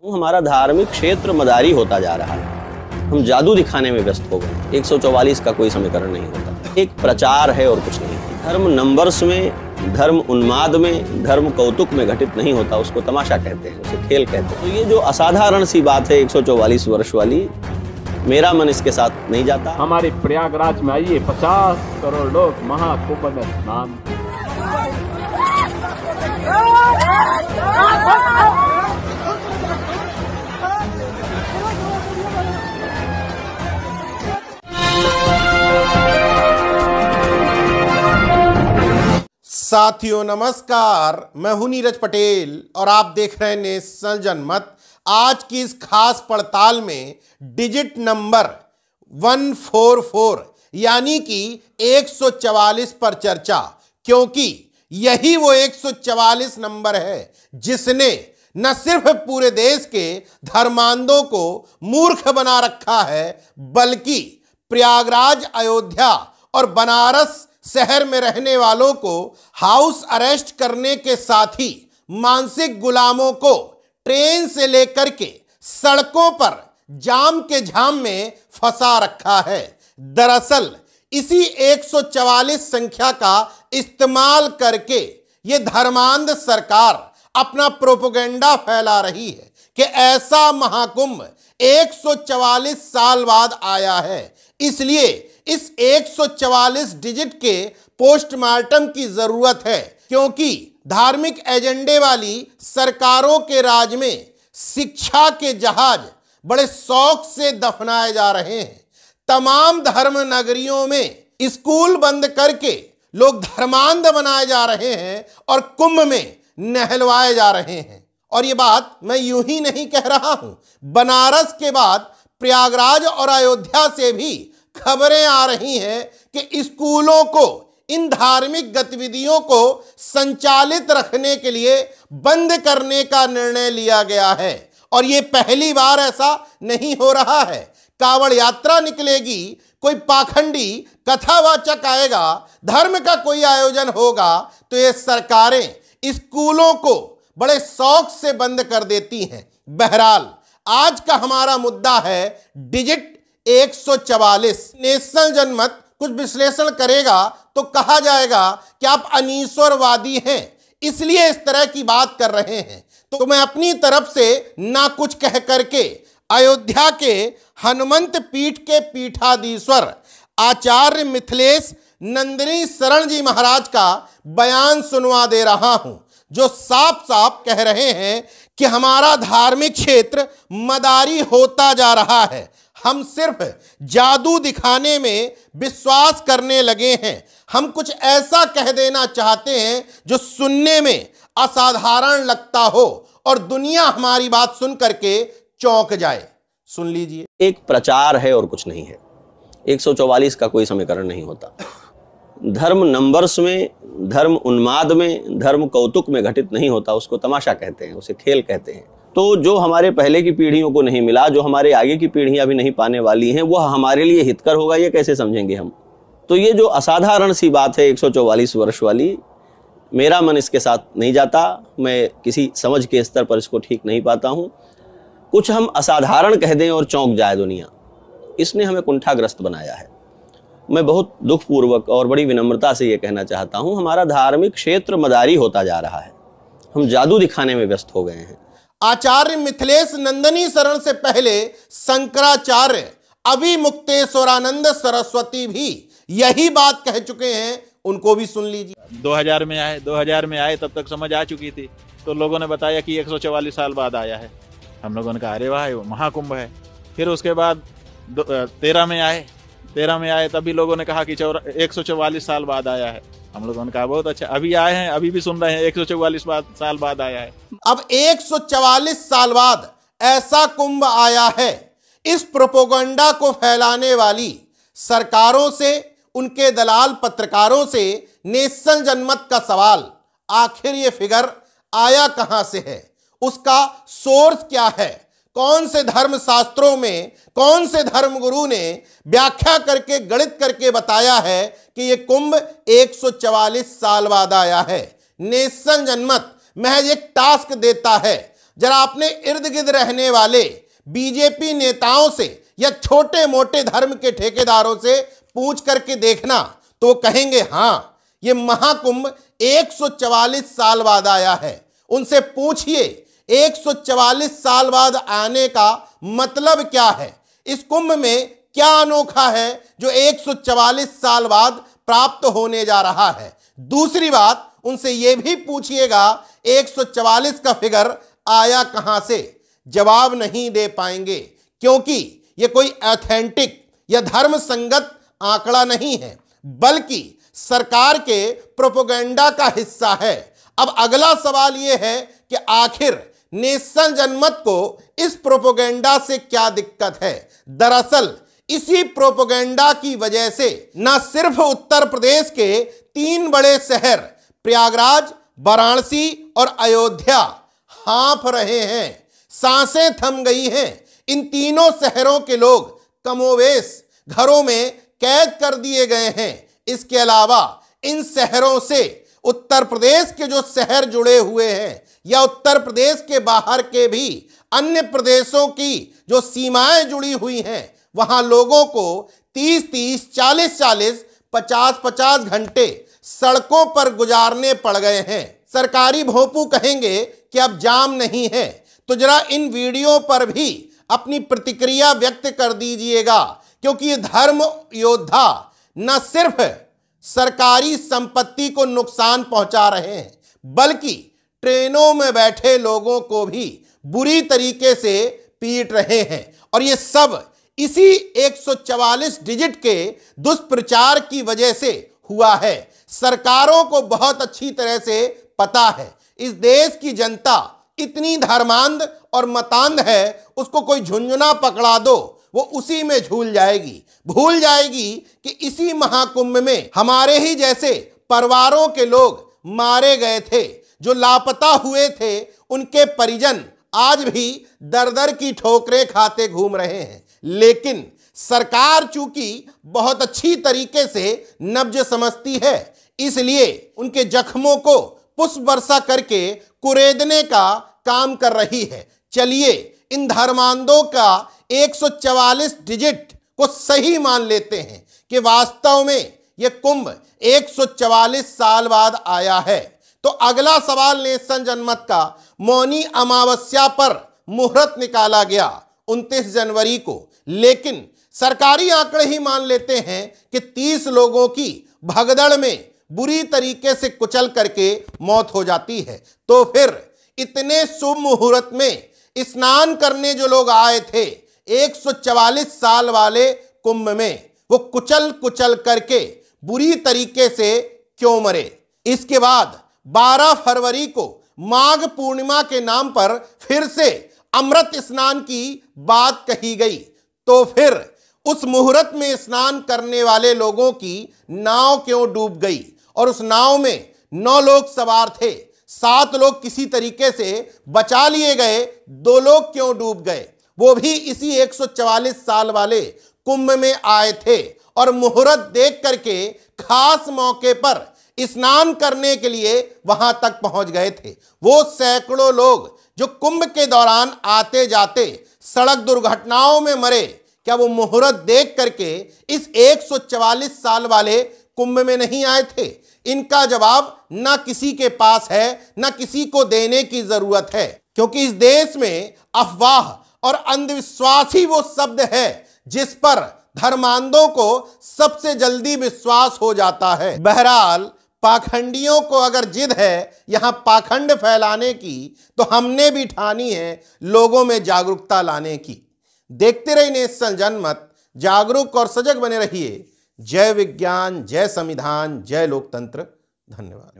हमारा धार्मिक क्षेत्र मदारी होता जा रहा है। हम जादू दिखाने में व्यस्त हो गए। 144 का कोई समीकरण नहीं होता। एक प्रचार है और कुछ नहीं। धर्म नंबर्स में, धर्म उन्माद में, धर्म कौतुक में घटित नहीं होता। उसको तमाशा कहते हैं, उसे खेल कहते हैं। तो ये जो असाधारण सी बात है 144 वर्ष वाली, मेरा मन इसके साथ नहीं जाता। हमारे प्रयागराज में आइए 50 करोड़ लोग महाकुंभ में स्नान। साथियों नमस्कार, मैं हूं नीरज पटेल और आप देख रहे हैं नेशनल जनमत। आज की इस खास पड़ताल में डिजिट नंबर 144 यानी कि 144 पर चर्चा, क्योंकि यही वो 144 नंबर है जिसने न सिर्फ पूरे देश के धर्मांधों को मूर्ख बना रखा है, बल्कि प्रयागराज, अयोध्या और बनारस शहर में रहने वालों को हाउस अरेस्ट करने के साथ ही मानसिक गुलामों को ट्रेन से लेकर के सड़कों पर जाम के झाम में फंसा रखा है। दरअसल इसी 144 संख्या का इस्तेमाल करके ये धर्मांध सरकार अपना प्रोपेगेंडा फैला रही है कि ऐसा महाकुंभ 144 साल बाद आया है, इसलिए इस 144 डिजिट के पोस्टमार्टम की जरूरत है, क्योंकि धार्मिक एजेंडे वाली सरकारों के राज में शिक्षा के जहाज बड़े शौक से दफनाए जा रहे हैं। तमाम धर्म नगरियों में स्कूल बंद करके लोग धर्मांध बनाए जा रहे हैं और कुंभ में नहलवाए जा रहे हैं। और ये बात मैं यूं ही नहीं कह रहा हूं, बनारस के बाद प्रयागराज और अयोध्या से भी खबरें आ रही हैं कि स्कूलों को इन धार्मिक गतिविधियों को संचालित रखने के लिए बंद करने का निर्णय लिया गया है। और ये पहली बार ऐसा नहीं हो रहा है। कांवड़ यात्रा निकलेगी, कोई पाखंडी कथावाचक आएगा, धर्म का कोई आयोजन होगा, तो ये सरकारें स्कूलों को बड़े शौक से बंद कर देती हैं। बहरहाल आज का हमारा मुद्दा है डिजिट 144। नेशनल जनमत कुछ विश्लेषण करेगा तो कहा जाएगा कि आप अनीश्वरवादी हैं, इसलिए इस तरह की बात कर रहे हैं। तो मैं अपनी तरफ से ना कुछ कह करके अयोध्या के हनुमंत पीठ के पीठाधीश्वर आचार्य मिथिलेश नंदिनी शरण जी महाराज का बयान सुनवा दे रहा हूं, जो साफ साफ कह रहे हैं कि हमारा धार्मिक क्षेत्र मदारी होता जा रहा है। हम सिर्फ जादू दिखाने में विश्वास करने लगे हैं। हम कुछ ऐसा कह देना चाहते हैं जो सुनने में असाधारण लगता हो और दुनिया हमारी बात सुन करके चौंक जाए। सुन लीजिए। एक प्रचार है और कुछ नहीं है। 144 का कोई समीकरण नहीं होता। धर्म नंबर्स में, धर्म उन्माद में, धर्म कौतुक में घटित नहीं होता। उसको तमाशा कहते हैं, उसे खेल कहते हैं। तो जो हमारे पहले की पीढ़ियों को नहीं मिला, जो हमारे आगे की पीढ़ियां भी नहीं पाने वाली हैं, वह हमारे लिए हितकर होगा, ये कैसे समझेंगे हम। तो ये जो असाधारण सी बात है 144 वर्ष वाली, मेरा मन इसके साथ नहीं जाता। मैं किसी समझ के स्तर पर इसको ठीक नहीं पाता हूँ। कुछ हम असाधारण कह दें और चौंक जाए दुनिया, इसने हमें कुंठाग्रस्त बनाया है। मैं बहुत दुखपूर्वक और बड़ी विनम्रता से ये कहना चाहता हूँ, हमारा धार्मिक क्षेत्र मदारी होता जा रहा है। हम जादू दिखाने में व्यस्त हो गए हैं। आचार्य मिथिलेश नंदिनी शरण से पहले शंकराचार्य अभिमुक्तेश्वरानंद सरस्वती भी यही बात कह चुके हैं। उनको भी सुन लीजिए। 2000 में आए तब तक समझ आ चुकी थी, तो लोगों ने बताया कि 144 साल बाद आया है। हम लोगों ने कहा अरे वाह, वो महाकुंभ है। फिर उसके बाद 13 में आए तभी लोगों ने कहा कि 144 साल बाद आया है। हम लोगों ने कहा बहुत अच्छा, अभी आए हैं, अभी भी सुन रहे हैं 144 साल बाद आया है। अब 144 साल बाद ऐसा कुंभ आया है। इस प्रोपेगेंडा को फैलाने वाली सरकारों से, उनके दलाल पत्रकारों से नेशनल जनमत का सवाल, आखिर ये फिगर आया कहां से है, उसका सोर्स क्या है, कौन से धर्म शास्त्रों में कौन से धर्मगुरु ने व्याख्या करके गणित करके बताया है कि ये कुंभ 144 साल बाद आया है। नेशनल जनमत महज एक टास्क देता है, जरा अपने इर्द गिर्द रहने वाले बीजेपी नेताओं से या छोटे मोटे धर्म के ठेकेदारों से पूछ करके देखना, तो वो कहेंगे हाँ, ये महाकुंभ 144 साल बाद आया है। उनसे पूछिए 144 साल बाद आने का मतलब क्या है, इस कुंभ में क्या अनोखा है जो 144 साल बाद प्राप्त होने जा रहा है। दूसरी बात, उनसे यह भी पूछिएगा 144 का फिगर आया कहां से, जवाब नहीं दे पाएंगे, क्योंकि यह कोई ऑथेंटिक या धर्म संगत आंकड़ा नहीं है, बल्कि सरकार के प्रोपेगेंडा का हिस्सा है। अब अगला सवाल यह है कि आखिर नेशनल जनमत को इस प्रोपेगेंडा से क्या दिक्कत है। दरअसल इसी प्रोपेगेंडा की वजह से न सिर्फ उत्तर प्रदेश के 3 बड़े शहर प्रयागराज, वाराणसी और अयोध्या हाँफ रहे हैं, सांसें थम गई हैं। इन तीनों शहरों के लोग कमोवेश घरों में कैद कर दिए गए हैं। इसके अलावा इन शहरों से उत्तर प्रदेश के जो शहर जुड़े हुए हैं या उत्तर प्रदेश के बाहर के भी अन्य प्रदेशों की जो सीमाएं जुड़ी हुई हैं, वहां लोगों को 30-30, 40-40, 50-50 घंटे सड़कों पर गुजारने पड़ गए हैं। सरकारी भोंपू कहेंगे कि अब जाम नहीं है, तो जरा इन वीडियो पर भी अपनी प्रतिक्रिया व्यक्त कर दीजिएगा, क्योंकि ये धर्म योद्धा न सिर्फ सरकारी संपत्ति को नुकसान पहुंचा रहे हैं, बल्कि ट्रेनों में बैठे लोगों को भी बुरी तरीके से पीट रहे हैं। और ये सब इसी 144 डिजिट के दुष्प्रचार की वजह से हुआ है। सरकारों को बहुत अच्छी तरह से पता है इस देश की जनता इतनी धर्मांध और मतांध है, उसको कोई झुंझुना पकड़ा दो वो उसी में झूल जाएगी। भूल जाएगी कि इसी महाकुंभ में हमारे ही जैसे परिवारों के लोग मारे गए थे, जो लापता हुए थे, उनके परिजन आज भी दर दर की ठोकरें खाते घूम रहे हैं। लेकिन सरकार चूंकि बहुत अच्छी तरीके से नब्ज समझती है, इसलिए उनके जख्मों को पुष्प वर्षा करके कुरेदने का काम कर रही है। चलिए इन धर्मांधों का 144 डिजिट को सही मान लेते हैं कि वास्तव में यह कुंभ 144 साल बाद आया है। तो अगला सवाल नेशनल जनमत का, मौनी अमावस्या पर मुहूर्त निकाला गया 29 जनवरी को, लेकिन सरकारी आंकड़े ही मान लेते हैं कि 30 लोगों की भगदड़ में बुरी तरीके से कुचल करके मौत हो जाती है। तो फिर इतने शुभ मुहूर्त में स्नान करने जो लोग आए थे 144 साल वाले कुंभ में, वो कुचल कुचल करके बुरी तरीके से क्यों मरे। इसके बाद 12 फरवरी को माघ पूर्णिमा के नाम पर फिर से अमृत स्नान की बात कही गई। तो फिर उस मुहूर्त में स्नान करने वाले लोगों की नाव क्यों डूब गई, और उस नाव में 9 लोग सवार थे, 7 लोग किसी तरीके से बचा लिए गए, 2 लोग क्यों डूब गए। वो भी इसी 144 साल वाले कुंभ में आए थे और मुहूर्त देख करके खास मौके पर स्नान करने के लिए वहां तक पहुंच गए थे। वो सैकड़ों लोग जो कुंभ के दौरान आते जाते सड़क दुर्घटनाओं में मरे, क्या वो मुहूर्त देख करके इस 144 साल वाले कुंभ में नहीं आए थे? इनका जवाब ना किसी के पास है, ना किसी को देने की जरूरत है, क्योंकि इस देश में अफवाह और अंधविश्वास ही वो शब्द है जिस पर धर्मांधों को सबसे जल्दी विश्वास हो जाता है। बहरहाल पाखंडियों को अगर जिद है यहां पाखंड फैलाने की, तो हमने भी ठानी है लोगों में जागरूकता लाने की। देखते रहिए नेशनल जनमत, जागरूक और सजग बने रहिए। जय विज्ञान, जय संविधान, जय लोकतंत्र। धन्यवाद।